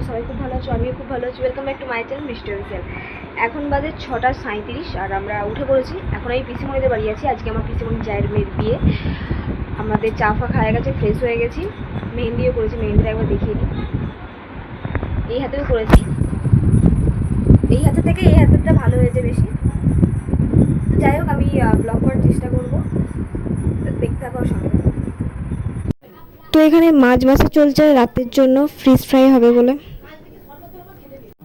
সবাই খুব ভালো আছো, আমিও খুব ভালো আছি। Welcome back to my channel মিষ্টি অফিসিয়াল। এখন বাজে 6:37 আর আমরা উঠে পড়েছি। এখন আমি পিসিমণিদের বাড়ি আছি। আজকে আমার পিসিমণি জায়ের মেয়ের বিয়ে। আমাদের চা ফা খাওয়া গেছে, ফ্রেশ হয়ে গেছি, মেহেন্দিও করেছি। মেহেন্দিটা একবার দেখিয়ে দিই। এই হাতেও করেছি, এই হাতে থেকে এই হাতেরটা ভালো হয়েছে বেশি। যাই হোক, আমি ব্লগ করার চেষ্টা করবো, দেখতে থাকার সঙ্গে। তো এখানে মাছ ভাজা চলছে রাতের জন্য, ফিশ ফ্রাই হবে বলে।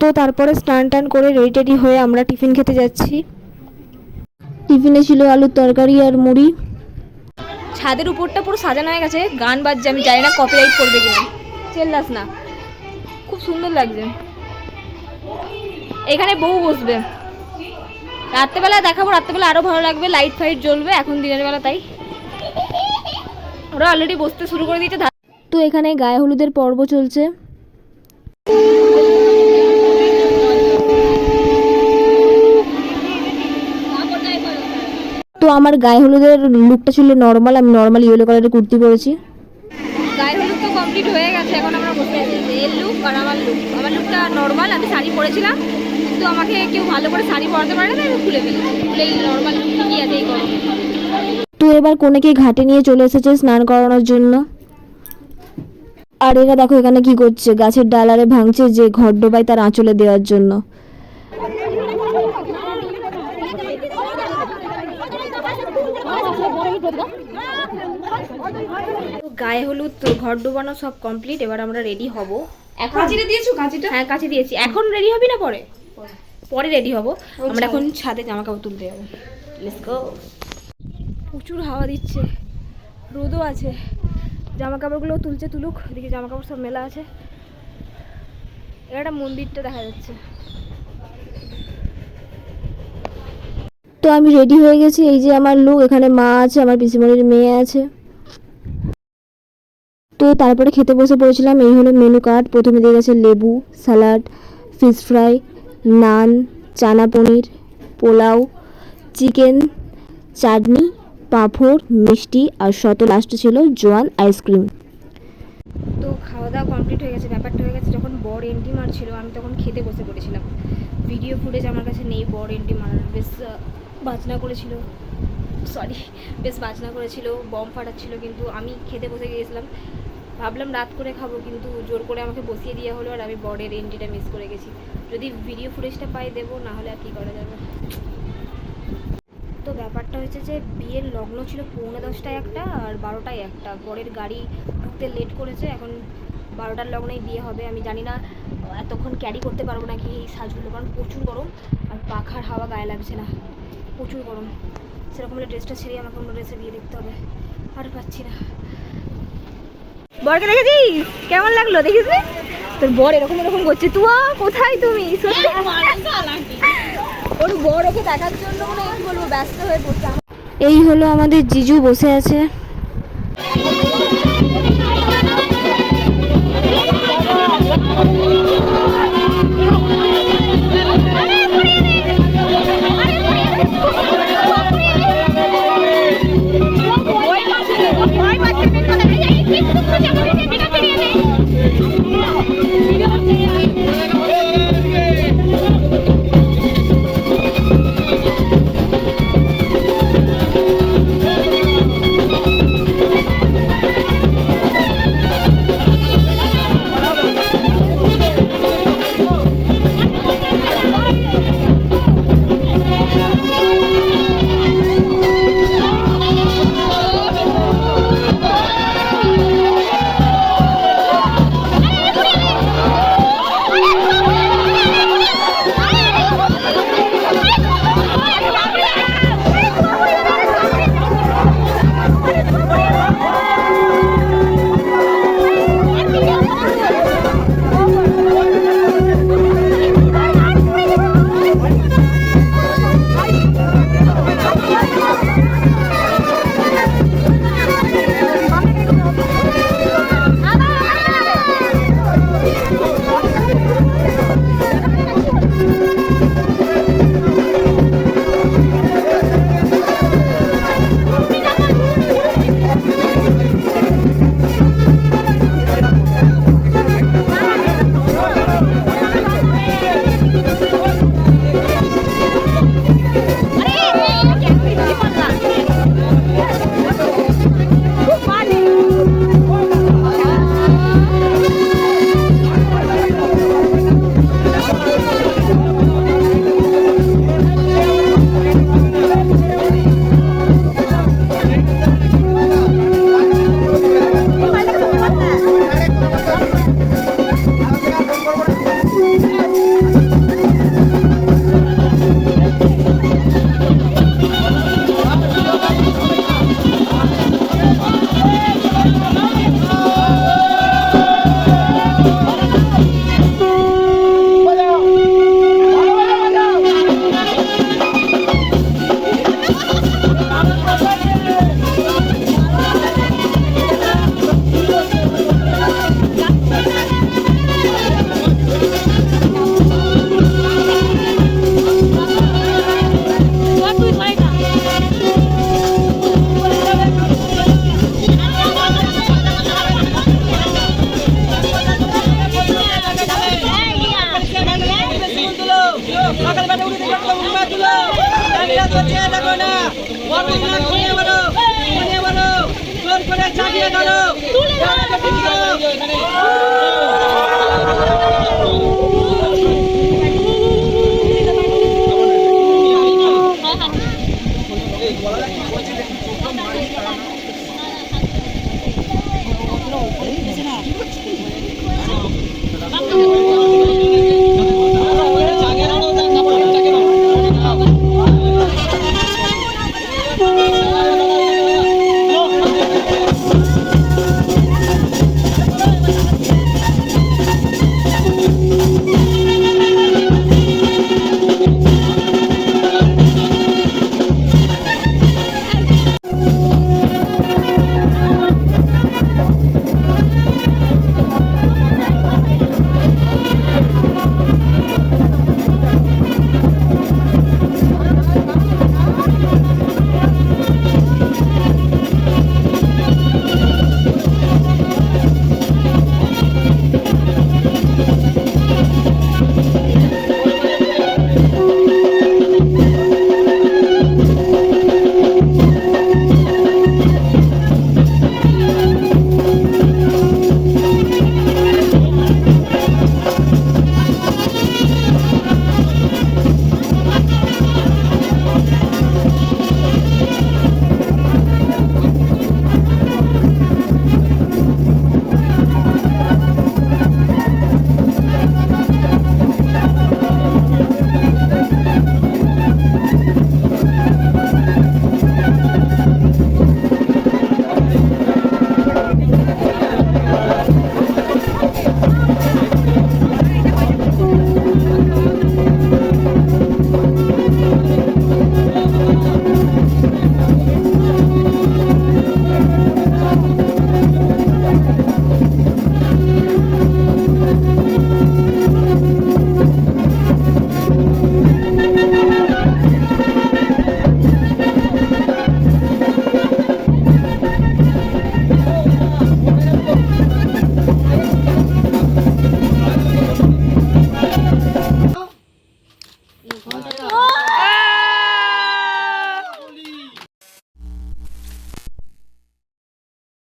তো তারপরে স্নান টান করে রেডি হয়ে আমরা টিফিন খেতে যাচ্ছি। টিফিনে ছিল আলুর তরকারি আর মুড়ি। ছাদের উপরটা পুরো সাজানো হয়ে গেছে, গান বাজছে। আমি জানি না কপিরাইট করবে কিনা, চেল্লাস না। খুব সুন্দর লাগছে। এখানে বউ বসবে, রাত্রেবেলা দেখাবো, রাত্রেবেলা আরো ভালো লাগবে, লাইট ফাইট জ্বলবে। এখন দিনের বেলা তাই ওরা অলরেডি বসতে শুরু করে দিয়েছে। তো এখানে গায়ে হলুদের পর্ব চলছে। তো আমার গায়ে হলুদের লুকটা ছিল নর্মাল, আমি নর্মাল ইয়েলো কালারের কুর্তি পরেছি। গায়ে হলুদ তো কমপ্লিট হয়ে গেছে, এখন আমরা বসে আছি। এর লুক আর আমার লুক। আমার লুকটা নর্মাল, আমি শাড়ি পরেছিলাম, কিন্তু আমাকে কেউ ভালো করে শাড়ি পরাতে পারে না, আমি খুলে ফেলেছি। খুলে এই নর্মাল লুক ঠিকই আছে এই গরমে। তো এবার কোনেকে ঘাটে নিয়ে চলে এসেছে স্নান করানোর জন্য। আর এরা দেখো এখানে কি করছে, গাছের ডালারে ভাঙছে যে ঘর ডোবায় তার আঁচলে দেওয়ার জন্য। গায়ে হলুদ ঘর ডোবানো সব কমপ্লিট। এবার আমরা রেডি হব। এখন কাঁচিটা দিয়েছো? কাঁচিটা হ্যাঁ কাঁচি দিয়েছি। এখন রেডি হবি না পরে? পরে রেডি হব। আমরা এখন ছাদে জামা কাপড় তুলতে যাবো। Let's go. প্রচুর হাওয়া দিচ্ছে, রোদও আছে। জামা কাপড়গুলো তুলছে, তুলুক। এদিকে জামা কাপড় সব মেলা আছে। একটা মন্দিরটা দেখা যাচ্ছে। তো আমি রেডি হয়ে গেছি। এই যে আমার লুক। এখানে মা আছে, আমার পিসিমণির মেয়ে আছে। তো তারপরে খেতে বসে পড়েছিলাম। এই হলো মেনু কার্ড। প্রথমে দিয়ে গেছে লেবু, স্যালাড, ফিশ ফ্রাই, নান, চানা পনির, পোলাও, চিকেন, চাটনি, পাঁপড়, মিষ্টি আর লাস্টে ছিল জোয়ান আইসক্রিম। তো খাওয়া দাওয়া কমপ্লিট হয়ে গেছে। ব্যাপারটা হয়ে গেছে যখন বর এন্ট্রি মারছিল, আমি তখন খেতে বসে পড়েছিলাম। ভিডিও ফুটেজ আমার কাছে নেই বর এন্ট্রি মারার। বেশ বাজনা করেছিল, সরি, বেশ বাজনা করেছিল, বম ফাটাচ্ছিল, কিন্তু আমি খেতে বসে গিয়েছিলাম। ভাবলাম রাত করে খাবো, কিন্তু জোর করে আমাকে বসিয়ে দেওয়া হলো আর আমি বরের এন্ট্রিটা মিস করে গেছি। যদি ভিডিও ফুটেজটা পাই দেবো, না হলে আর কী করা যাবে। তো ব্যাপারটা হচ্ছে যে বিয়ের লগ্ন ছিল 10:45 একটা আর 12টায় একটা। বরের গাড়ি ঢুকতে লেট করেছে। এখন 12টার লগ্নেই বিয়ে হবে। আমি জানি না এতক্ষণ ক্যারি করতে পারবো নাকি এই সাজগুলো, কারণ প্রচুর গরম আর পাখার হাওয়া গায়ে লাগছে না, প্রচুর গরম। সেরকম হলে ড্রেসটা ছেড়ে আমাকে অন্য ড্রেসে বিয়ে দেখতে হবে। আর পাচ্ছি না। বরকে দেখেছিস কেমন লাগলো? দেখিস তোর বর এরকম এরকম করছে। তুয়া কোথায় তুমি? সত্যি ওর বর ওকে দেখার জন্য মনে কি বলবো ব্যস্ত হয়ে পড়ছে। এই হলো আমাদের জিজু বসে আছে।